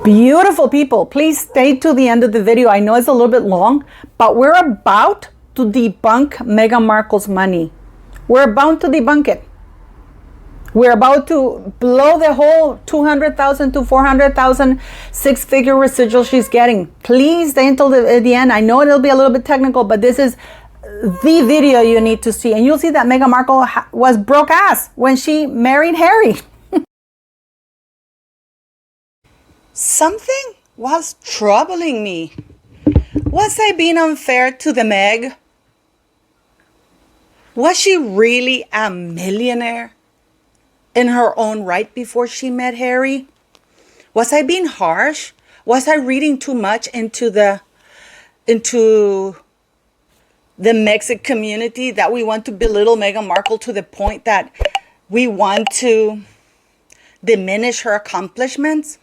Beautiful people, please stay to the end of the video. I know it's a little bit long, but we're about to debunk Meghan Markle's money. We're about to debunk it. We're about to blow the whole 200,000 to 400,000 six-figure residual she's getting. Please stay until the end. I know it'll be a little bit technical, but this is the video you need to see. And you'll see that Meghan Markle was broke ass when she married Harry. Something was troubling me. Was I being unfair to the Meg? Was she really a millionaire in her own right before she met Harry? Was I being harsh? Was I reading too much into the Mexican community that we want to belittle Meghan Markle to the point that we want to diminish her accomplishments?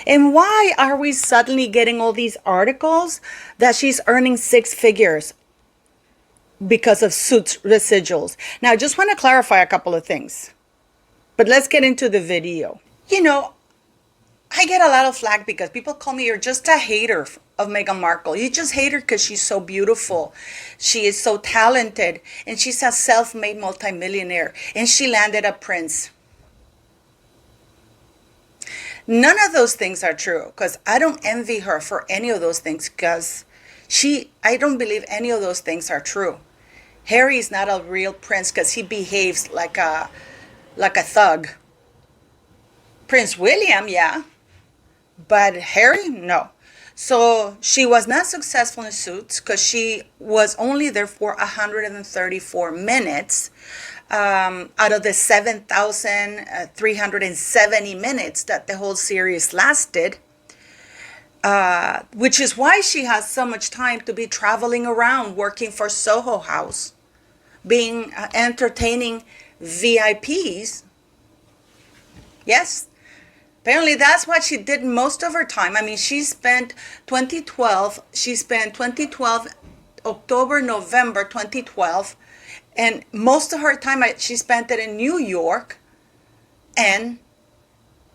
And why are we suddenly getting all these articles that she's earning six figures because of Suits residuals? Now, I just want to clarify a couple of things, but let's get into the video. You know, I get a lot of flack because people call me, you're just a hater of Meghan Markle. You just hate her because she's so beautiful. She is so talented, and she's a self-made multimillionaire, and she landed a prince. None of those things are true, because I don't envy her for any of those things, because I don't believe any of those things are true. Harry is not a real prince because he behaves like a thug. Prince William, yeah, but Harry, no. So she was not successful in Suits because she was only there for 134 minutes out of the 7,370 minutes that the whole series lasted, which is why she has so much time to be traveling around, working for Soho House, being entertaining VIPs. Yes. Apparently, that's what she did most of her time. I mean, she spent 2012, October, November 2012, and most of her time she spent it in New York and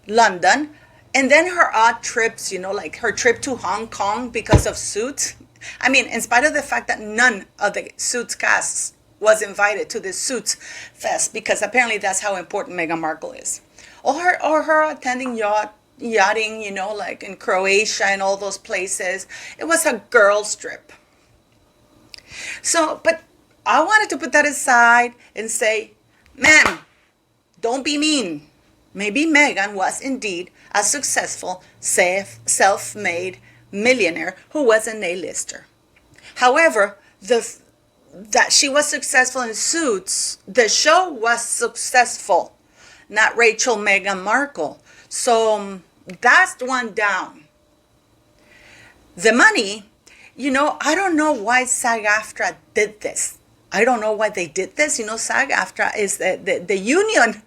London. And then her odd trips, you know, like her trip to Hong Kong because of Suits. I mean, in spite of the fact that none of the Suits casts was invited to the Suits Fest, because apparently that's how important Meghan Markle is. Or her attending yachting, you know, like in Croatia and all those places. It was a girls' trip. So, but I wanted to put that aside and say, ma'am, don't be mean. Maybe Meghan was indeed a successful, self-made millionaire who was an A-lister. However, that she was successful in Suits, the show was successful, not Rachel Meghan Markle. So that's one down. The money, you know, I don't know why SAG-AFTRA did this. I don't know why they did this. You know, SAG-AFTRA is the union.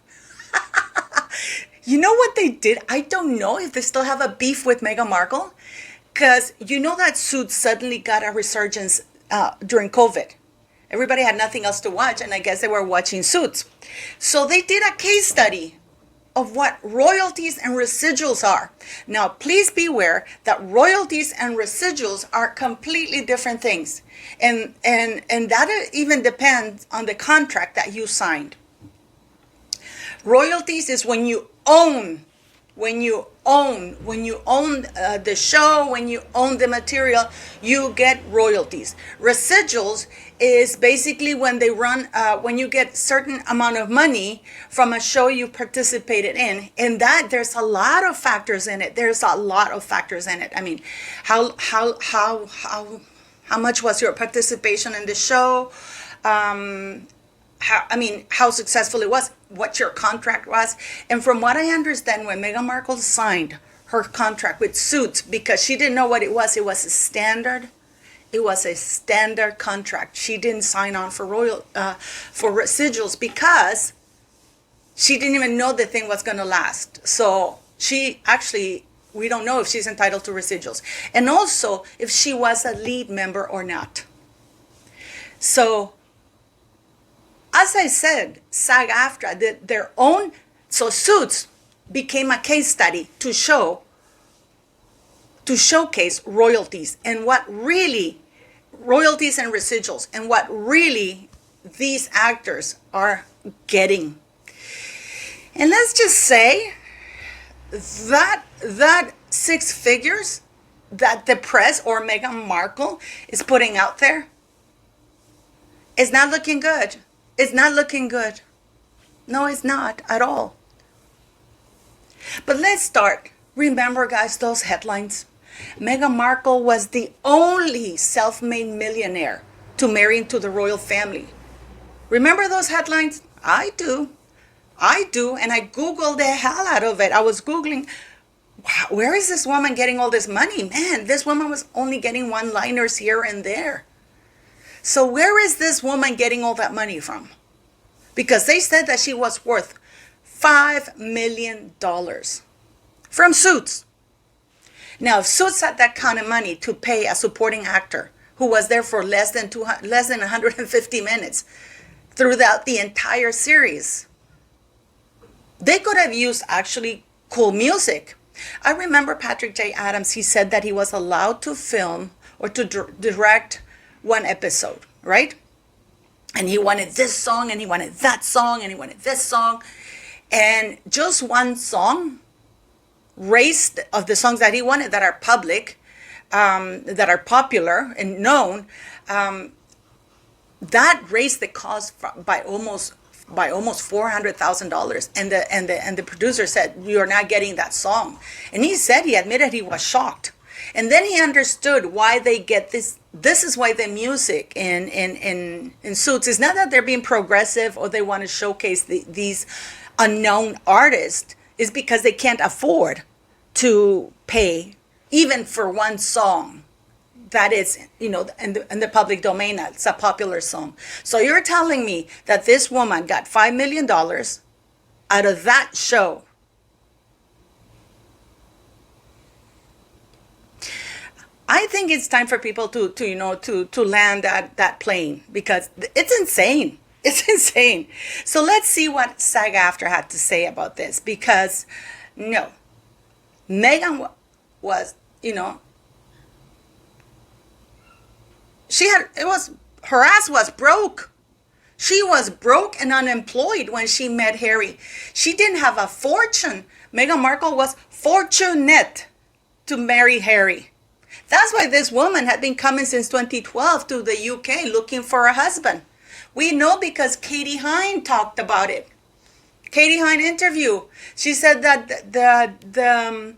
You know what they did? I don't know if they still have a beef with Meghan Markle, because you know that Suits suddenly got a resurgence during COVID. Everybody had nothing else to watch, and I guess they were watching Suits. So they did a case study of what royalties and residuals are. Now, please beware that royalties and residuals are completely different things. And that even depends on the contract that you signed. Royalties is when you own the show, when you own the material, you get royalties. Residuals is basically when they run, when you get certain amount of money from a show you participated in, and that there's a lot of factors in it. I mean, how much was your participation in the show? How successful it was, what your contract was. And from what I understand, when Meghan Markle signed her contract with Suits, because she didn't know what it was a standard. It was a standard contract. She didn't sign on for residuals because she didn't even know the thing was going to last. So we don't know if she's entitled to residuals. And also if she was a lead member or not. So, as I said, SAG-AFTRA did their own, so Suits became a case study to showcase royalties and what really royalties and residuals and what really these actors are getting. And let's just say that six figures that the press or Meghan Markle is putting out there is not looking good. It's not looking good. No, it's not at all. But let's start. Remember, guys, those headlines. Meghan Markle was the only self-made millionaire to marry into the royal family. Remember those headlines? I do, and I Googled the hell out of it. I was Googling, wow, where is this woman getting all this money? Man, this woman was only getting one-liners here and there. So where is this woman getting all that money from? Because they said that she was worth $5 million from Suits. Now, if Suits had that kind of money to pay a supporting actor who was there for less than 150 minutes throughout the entire series, they could have used actually cool music. I remember Patrick J. Adams, he said that he was allowed to film or to direct one episode, right? And he wanted this song, and he wanted that song, and he wanted this song. And just one song raised of the songs that he wanted that are public, that are popular and known, that raised the cost by almost $400,000. And the producer said, "You're not getting that song." And he said, he admitted he was shocked. And then he understood why they get this. This is why the music in Suits is not that they're being progressive or they want to showcase these unknown artists. Is because they can't afford to pay even for one song that is, in the public domain. That's a popular song. So you're telling me that this woman got $5 million out of that show? I think it's time for people to land that plane, because it's insane. It's insane. So let's see what SAG-AFTRA had to say about this, because no, Meghan was, her ass was broke. She was broke and unemployed when she met Harry. She didn't have a fortune. Meghan Markle was fortunate to marry Harry. That's why this woman had been coming since 2012 to the UK looking for a husband. We know because Katie Hine talked about it. Katie Hine interview. She said that the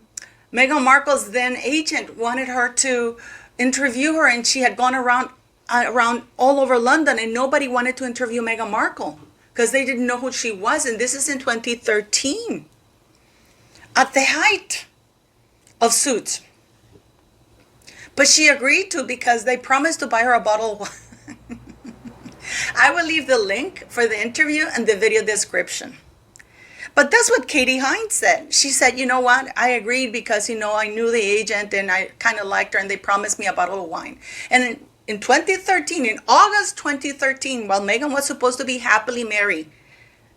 Meghan Markle's then agent wanted her to interview her, and she had gone around all over London, and nobody wanted to interview Meghan Markle because they didn't know who she was. And this is in 2013, at the height of Suits. But she agreed to, because they promised to buy her a bottle of wine. I will leave the link for the interview and the video description. But that's what Katie Hine said. She said, you know what? I agreed because, I knew the agent and I kind of liked her, and they promised me a bottle of wine. And in 2013, in August 2013, while Meghan was supposed to be happily married,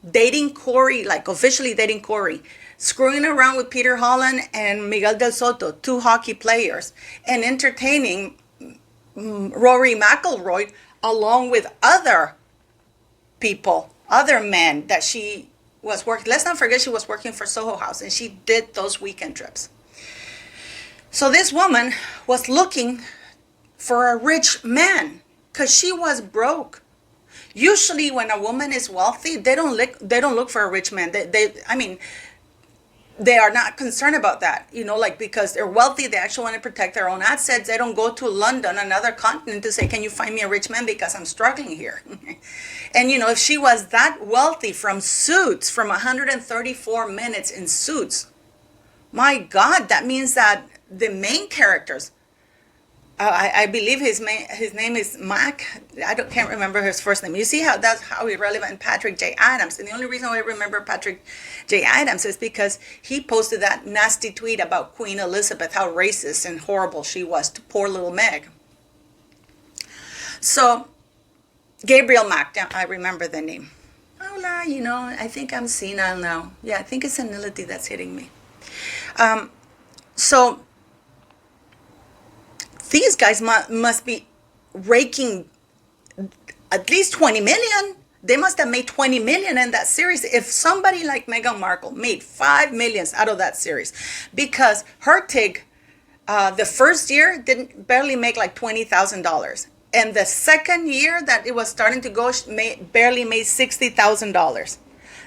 dating Corey, like officially dating Corey, screwing around with Peter Holland and Miguel Del Soto, two hockey players, and entertaining Rory McIlroy, along with other people, other men that she was working. Let's not forget she was working for Soho House, and she did those weekend trips. So this woman was looking for a rich man because she was broke. Usually when a woman is wealthy, they don't look for a rich man. They are not concerned about that, because they're wealthy, they actually want to protect their own assets. They don't go to London, another continent, to say, can you find me a rich man because I'm struggling here? And, if she was that wealthy from Suits, from 134 minutes in Suits, my God, that means that the main characters, I believe his name is Mac. Can't remember his first name. You see how irrelevant Patrick J. Adams. And the only reason I remember Patrick J. Adams is because he posted that nasty tweet about Queen Elizabeth, how racist and horrible she was to poor little Meg. So Gabriel Mac, I remember the name. Paula, I think I'm senile now. Yeah, I think it's senility that's hitting me. So these guys must be raking at least 20 million. They must have made 20 million in that series. If somebody like Meghan Markle made 5 millions out of that series, because her TIG, the first year didn't barely make like $20,000. And the second year that it was starting to go, barely made $60,000.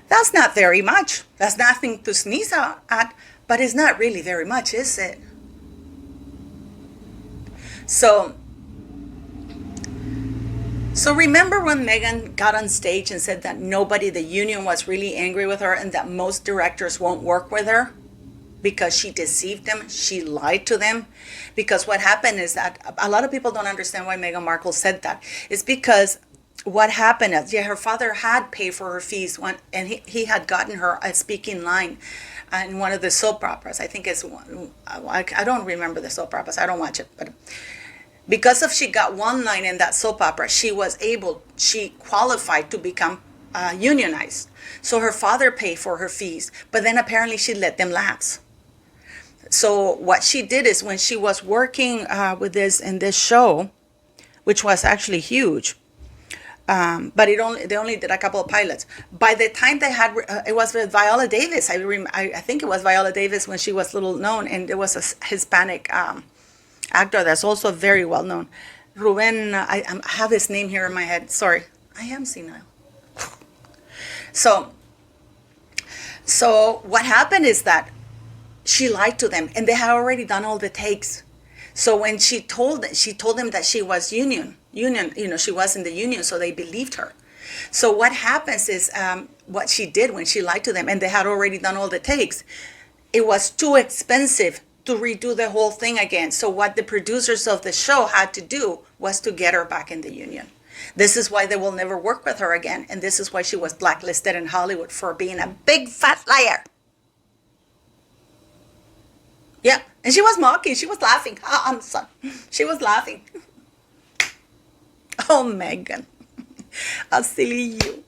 That's not very much. That's nothing to sneeze at, but it's not really very much, is it? So remember when Meghan got on stage and said that the union was really angry with her and that most directors won't work with her because she deceived them, she lied to them? Because what happened is that a lot of people don't understand why Meghan Markle said that. It's because what happened is, her father had paid for her fees and he had gotten her a speaking line in one of the soap operas. I think it's one, I don't remember the soap operas, I don't watch it, but because she got one line in that soap opera, she qualified to become unionized. So her father paid for her fees, but then apparently she let them lapse. So what she did is, when she was working with this show, which was actually huge, but they only did a couple of pilots. By the time they had, it was with Viola Davis. I think it was Viola Davis when she was little known, and there was a Hispanic actor that's also very well known. Ruben, I have his name here in my head. Sorry, I am senile. So what happened is that she lied to them, and they had already done all the takes. So when she told them that she was union, she was in the union, so they believed her. So what happens is, what she did when she lied to them, and they had already done all the takes, it was too expensive to redo the whole thing again. So what the producers of the show had to do was to get her back in the union. This is why they will never work with her again, and this is why she was blacklisted in Hollywood for being a big fat liar. Yeah, and she was mocking. She was laughing. She was laughing. Oh, Meghan. How silly you.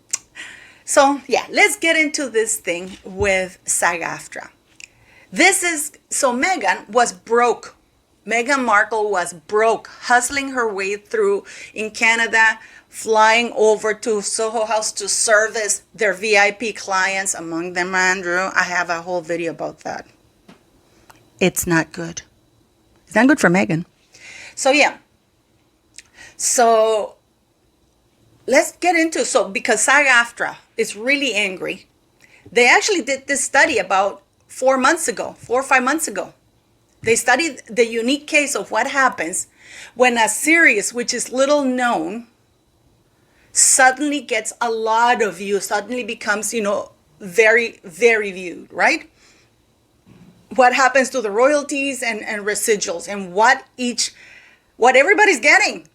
So, yeah, let's get into this thing with SAG-AFTRA. Meghan was broke. Meghan Markle was broke, hustling her way through in Canada, flying over to Soho House to service their VIP clients, among them Andrew. I have a whole video about that. It's not good. It's not good for Meghan. So, yeah. So, let's get into, because SAG-AFTRA is really angry. They actually did this study about 4 or 5 months ago. They studied the unique case of what happens when a series which is little known suddenly gets a lot of views, suddenly becomes, very, very viewed, right? What happens to the royalties and residuals, and what everybody's getting.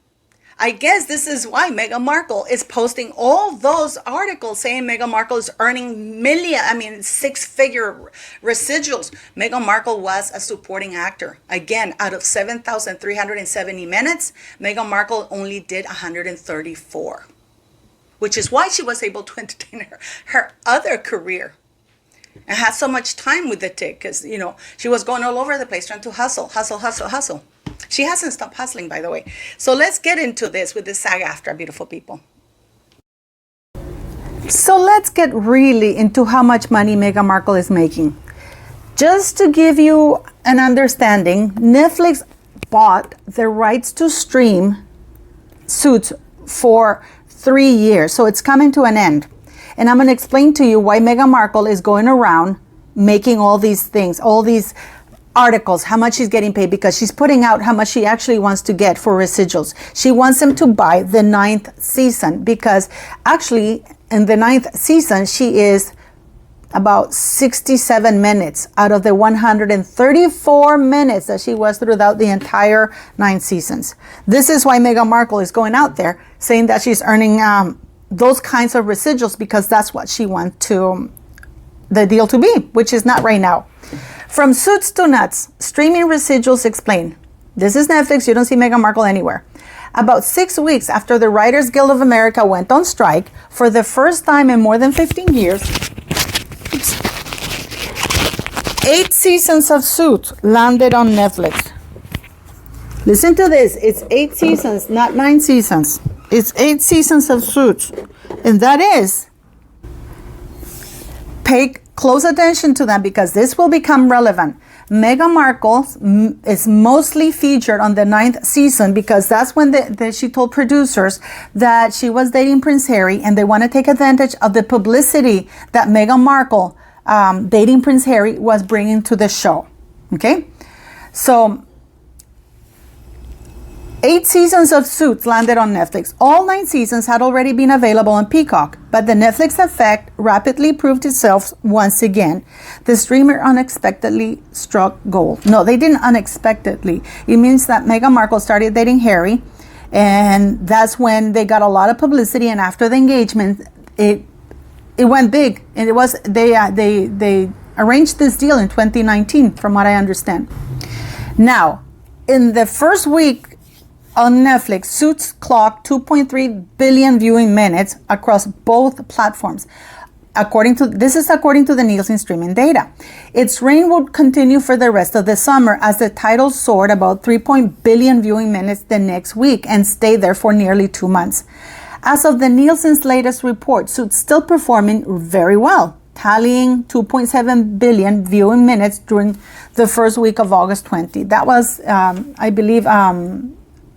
I guess this is why Meghan Markle is posting all those articles saying Meghan Markle is earning six-figure residuals. Meghan Markle was a supporting actor. Again, out of 7,370 minutes, Meghan Markle only did 134, which is why she was able to entertain her other career and had so much time with the TIG, because, she was going all over the place trying to hustle. She hasn't stopped hustling, by the way. So let's get into this with the SAG-AFTRA, beautiful people. So let's get really into how much money Meghan Markle is making. Just to give you an understanding, Netflix bought the rights to stream Suits for 3 years. So it's coming to an end. And I'm going to explain to you why Meghan Markle is going around making all these things, all these articles, how much she's getting paid, because she's putting out how much she actually wants to get for residuals. She wants them to buy the 9th season, because actually in the 9th season, she is about 67 minutes out of the 134 minutes that she was throughout the entire 9 seasons. This is why Meghan Markle is going out there saying that she's earning those kinds of residuals, because that's what she wants the deal to be, which is not right now. From Suits to Nuts, streaming residuals explain. This is Netflix. You don't see Meghan Markle anywhere. About 6 weeks after the Writers Guild of America went on strike for the first time in more than 15 years, 8 seasons of Suits landed on Netflix. Listen to this. It's 8 seasons, not 9 seasons. It's 8 seasons of Suits. And that is, pay close attention to that because this will become relevant. Meghan Markle is mostly featured on the 9th season because that's when she told producers that she was dating Prince Harry and they want to take advantage of the publicity that Meghan Markle dating Prince Harry was bringing to the show. Okay? So, 8 seasons of Suits landed on Netflix. All 9 seasons had already been available on Peacock, but the Netflix effect rapidly proved itself once again. The streamer unexpectedly struck gold. No, they didn't unexpectedly. It means that Meghan Markle started dating Harry, and that's when they got a lot of publicity, and after the engagement, it went big. And it was they arranged this deal in 2019, from what I understand. Now, in the first week on Netflix, Suits clocked 2.3 billion viewing minutes across both platforms. According to the Nielsen streaming data. Its reign would continue for the rest of the summer as the title soared about 3 billion viewing minutes the next week and stayed there for nearly 2 months. As of the Nielsen's latest report, Suits still performing very well, tallying 2.7 billion viewing minutes during the first week of August 20. That was, I believe,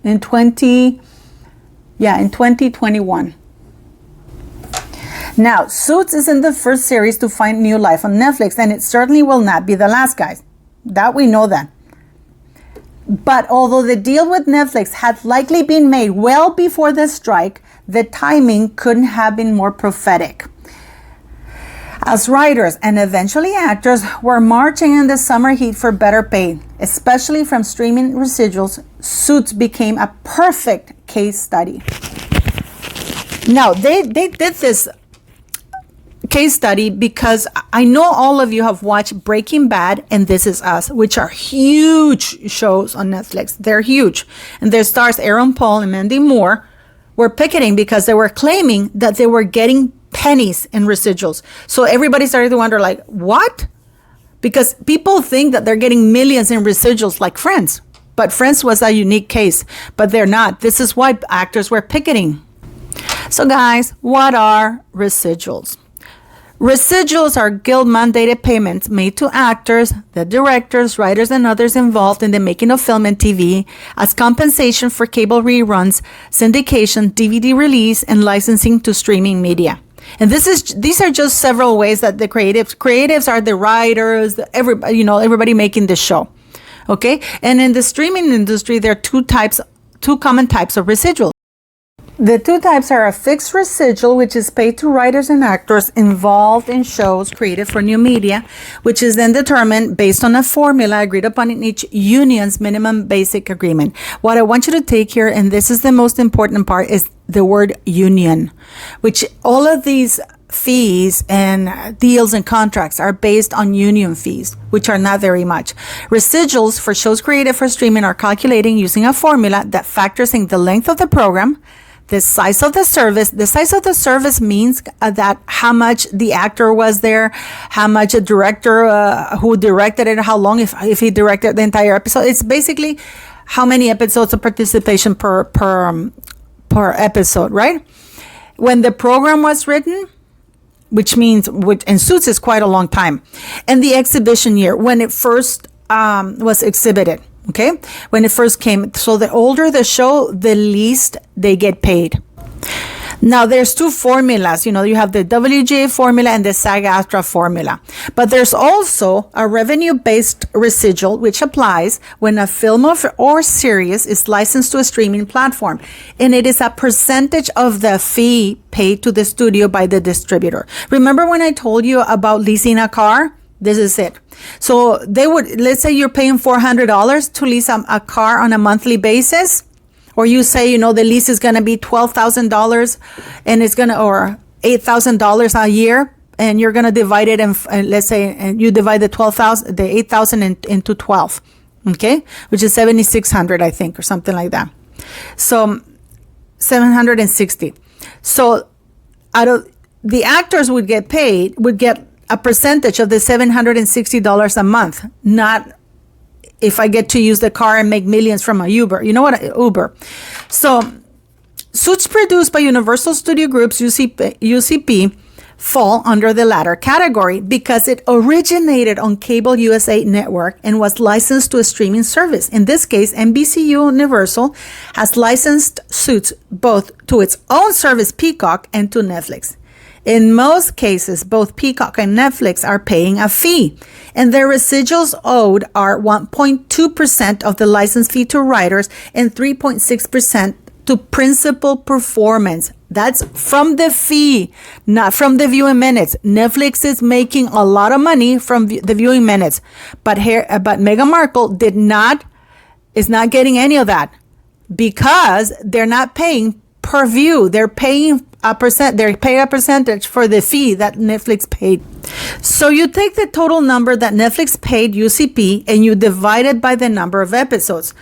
in 2021. Now, Suits isn't the first series to find new life on Netflix, and it certainly will not be the last, guys. That we know that. But although the deal with Netflix had likely been made well before the strike, the timing couldn't have been more prophetic. As writers and eventually actors were marching in the summer heat for better pay, especially from streaming residuals, Suits became a perfect case study. Now, they did this case study because I know all of you have watched Breaking Bad and This Is Us, which are huge shows on Netflix. They're huge. And their stars Aaron Paul and Mandy Moore were picketing because they were claiming that they were getting pennies in residuals. So everybody started to wonder, like, what? Because people think that they're getting millions in residuals like Friends. But Friends was a unique case, but they're not. This is why actors were picketing. So guys, what are residuals? Residuals are guild-mandated payments made to actors, the directors, writers, and others involved in the making of film and TV as compensation for cable reruns, syndication, DVD release, and licensing to streaming media. And these are just several ways that the creatives are the writers, everybody making the show. Okay? And in the streaming industry, there are two common types of residuals. The two types are a fixed residual, which is paid to writers and actors involved in shows created for new media, which is then determined based on a formula agreed upon in each union's minimum basic agreement. What I want you to take here, and this is the most important part, is the word union, which all of these fees and deals and contracts are based on union fees, which are not very much. Residuals for shows created for streaming are calculating using a formula that factors in the length of the program, the size of the service. The size of the service means that how much the actor was there, how much a director who directed it, how long, if he directed the entire episode. It's basically how many episodes of participation per episode, right? When the program was written, which means, in Suits is quite a long time, and the exhibition year, when it first was exhibited. Okay, when it first came. So the older the show, the least they get paid. Now there's two formulas. You have the WGA formula and the SAG-AFTRA formula. But there's also a revenue-based residual, which applies when a film or series is licensed to a streaming platform. And it is a percentage of the fee paid to the studio by the distributor. Remember when I told you about leasing a car? This is it. So let's say you're paying $400 to lease a car on a monthly basis, or you say, the lease is going to be $12,000 and it's or $8,000 a year, and you're going to divide it, and let's say, and you divide the $8,000 into 12, okay, which is $7,600, I think, or something like that. So 760. So out of the actors would get a percentage of the $760 a month, not if I get to use the car and make millions from a Uber. You know what? Uber. So suits produced by Universal Studio Group's UCP fall under the latter category because it originated on Cable USA Network and was licensed to a streaming service. In this case, NBC Universal has licensed Suits both to its own service Peacock and to Netflix. In most cases, both Peacock and Netflix are paying a fee, and their residuals owed are 1.2% of the license fee to writers and 3.6% to principal performance. That's from the fee, not from the viewing minutes. Netflix is making a lot of money from the viewing minutes, but Meghan Markle is not getting any of that because they're not paying per view. They're paying they pay a percentage for the fee that Netflix paid. So you take the total number that Netflix paid UCP and you divide it by the number of episodes.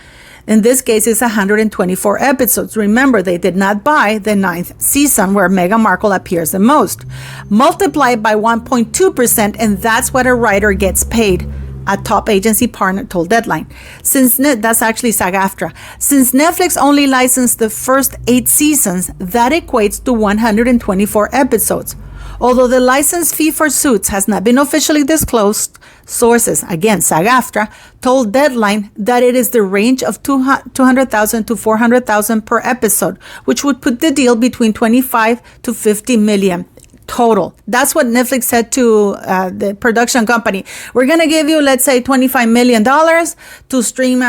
In this case, it's 124 episodes. Remember, they did not buy the 9th season where Meghan Markle appears the most. Multiply by 1.2%, and that's what a writer gets paid. A top agency partner told Deadline. That's actually SAG-AFTRA. Since Netflix only licensed the first 8 seasons, that equates to 124 episodes. Although the license fee for Suits has not been officially disclosed, sources, again SAG-AFTRA, told Deadline that it is the range of $200,000 to $400,000 per episode, which would put the deal between $25 to $50 million. Total. That's what Netflix said to the production company. We're going to give you, let's say, $25 million to stream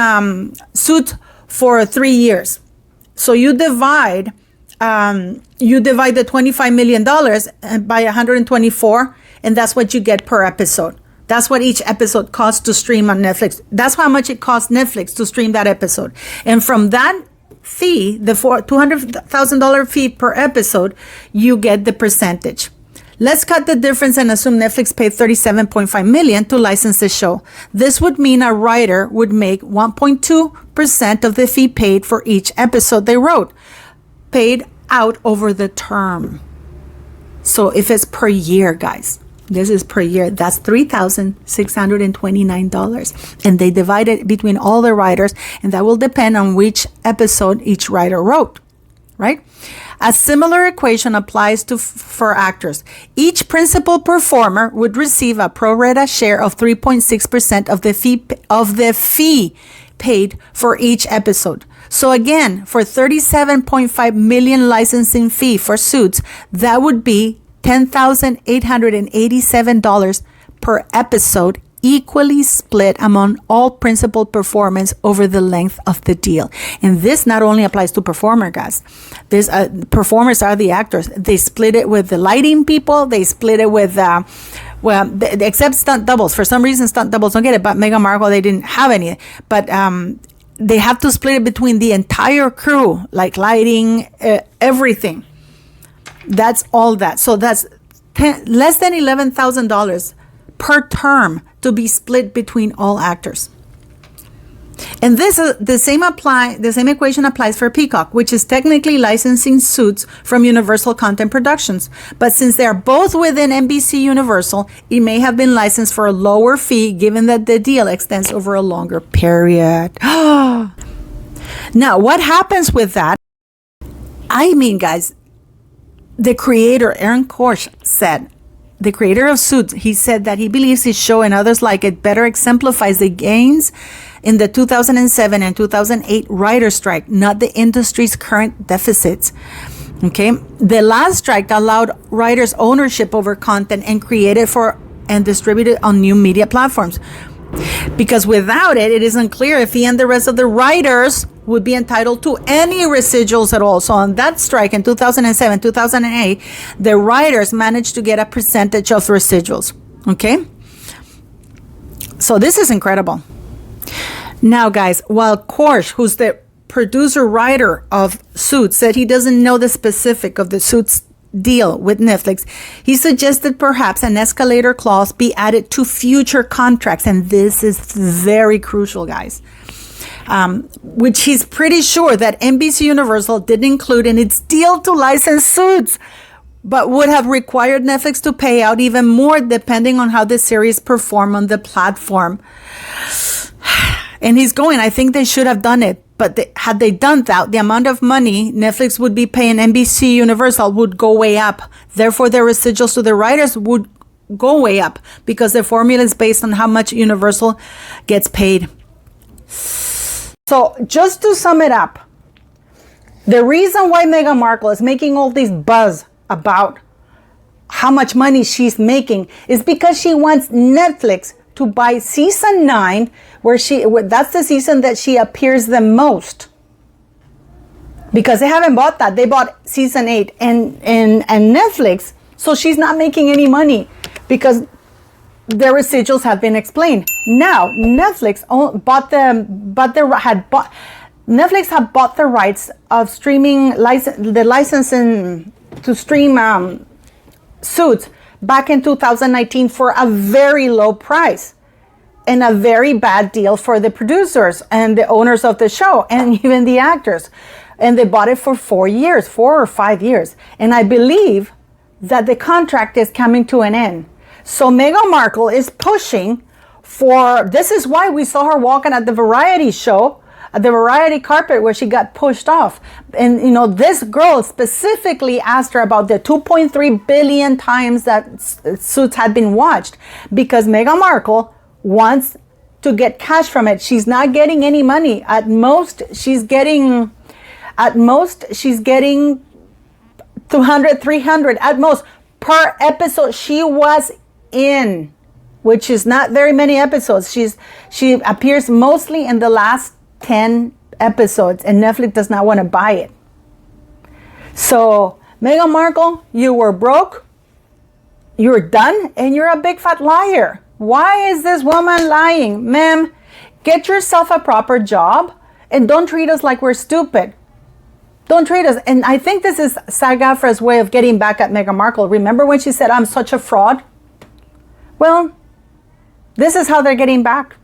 Suits for 3 years. So you divide the $25 million by 124, and that's what you get per episode. That's what each episode costs to stream on Netflix. That's how much it costs Netflix to stream that episode. And from that fee, the $200,000 fee per episode, you get the percentage. Let's cut the difference and assume Netflix paid $37.5 million to license the show. This would mean a writer would make 1.2% of the fee paid for each episode they wrote, paid out over the term. So if it's per year, guys, this is per year, that's $3,629. And they divide it between all the writers, and that will depend on which episode each writer wrote, right? A similar equation applies for actors. Each principal performer would receive a pro rata share of 3.6% of the fee paid for each episode. So again, for $37.5 million licensing fee for Suits, that would be $10,887 per episode, equally split among all principal performers over the length of the deal. And this not only applies to performer, guys. Performers are the actors. They split it with the lighting people. They split it with, except stunt doubles. For some reason, stunt doubles don't get it. But Meghan Markle, they didn't have any. But they have to split it between the entire crew, like lighting, everything. That's all that. So that's less than $11,000 per term to be split between all actors. And this the same equation applies for Peacock, which is technically licensing Suits from Universal Content Productions. But since they are both within NBC Universal, it may have been licensed for a lower fee given that the deal extends over a longer period. Now, what happens with that? I mean, guys, the creator, Aaron Korsh, said, the creator of Suits, he said that he believes his show and others like it better exemplifies the gains in the 2007 and 2008 writer's strike, not the industry's current deficits. Okay, the last strike allowed writers ownership over content and created for and distributed on new media platforms. Because without it, it is unclear if he and the rest of the writers would be entitled to any residuals at all. So on that strike in 2007, 2008, the writers managed to get a percentage of residuals. Okay? So this is incredible. Now, guys, while Korsh, who's the producer-writer of Suits, said he doesn't know the specific of the Suits deal with Netflix, he suggested perhaps an escalator clause be added to future contracts. And this is very crucial, guys. which he's pretty sure that NBC Universal didn't include in its deal to license Suits, but would have required Netflix to pay out even more depending on how the series perform on the platform. And he's going, I think they should have done it. But had they done that, the amount of money Netflix would be paying NBC Universal would go way up. Therefore, their residuals to the writers would go way up because the formula is based on how much Universal gets paid. So just to sum it up, the reason why Meghan Markle is making all this buzz about how much money she's making is because she wants Netflix to buy season 9, that's the season that she appears the most. Because they haven't bought that. They bought season 8 and Netflix, so she's not making any money because their residuals have been explained. Now, Netflix had bought the rights of streaming the licensing to stream Suits back in 2019 for a very low price and a very bad deal for the producers and the owners of the show and even the actors. And they bought it for 4 or 5 years. And I believe that the contract is coming to an end. So Meghan Markle is pushing for, this is why we saw her walking at the variety show, at the variety carpet where she got pushed off. And, this girl specifically asked her about the 2.3 billion times that Suits had been watched because Meghan Markle wants to get cash from it. She's not getting any money. At most, she's getting 200, 300 at most per episode she was in, which is not very many episodes. She appears mostly in the last 10 episodes and Netflix does not want to buy it. So Meghan Markle, you were broke, you're done, and you're a big fat liar. Why is this woman lying? Ma'am, get yourself a proper job and don't treat us like we're stupid. Don't treat us. And I think this is SAG-AFTRA's way of getting back at Meghan Markle. Remember when she said, I'm such a fraud? Well, this is how they're getting back.